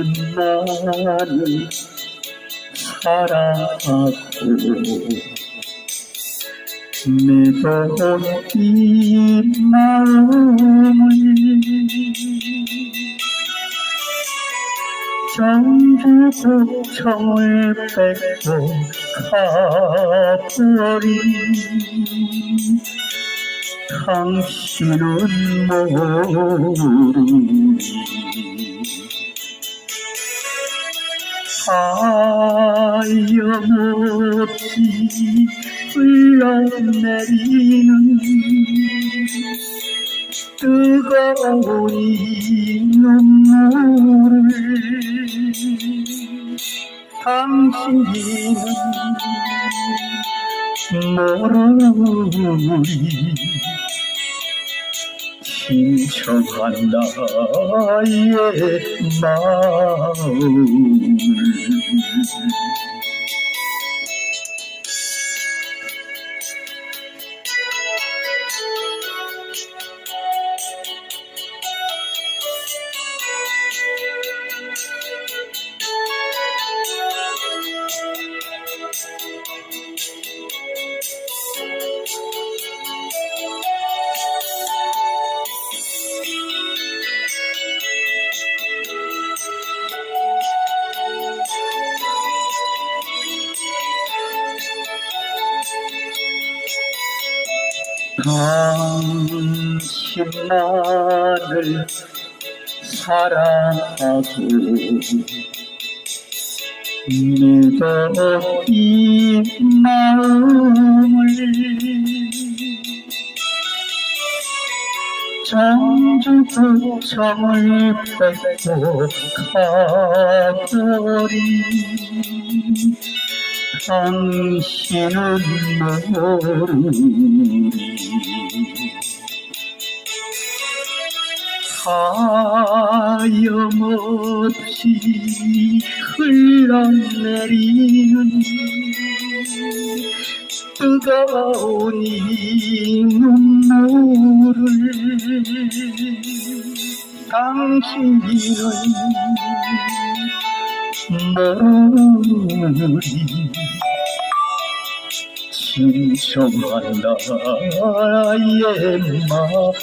당신만을 사랑하고 매도 이 마음을 전주곡청을 뺏고 가버린 당신은 모르니 하염없이 흘러내리는 뜨거운 이 눈물을 당신은 모르니 진정한 나의 마음을 당신만을 사랑하고 매도 이 마음을 전주곡청을 뺏고 가버린 당신은 모르니 하염없이 흘러내리는 뜨거운 이 눈물을 당신은 모르니 진정한 나의 마음을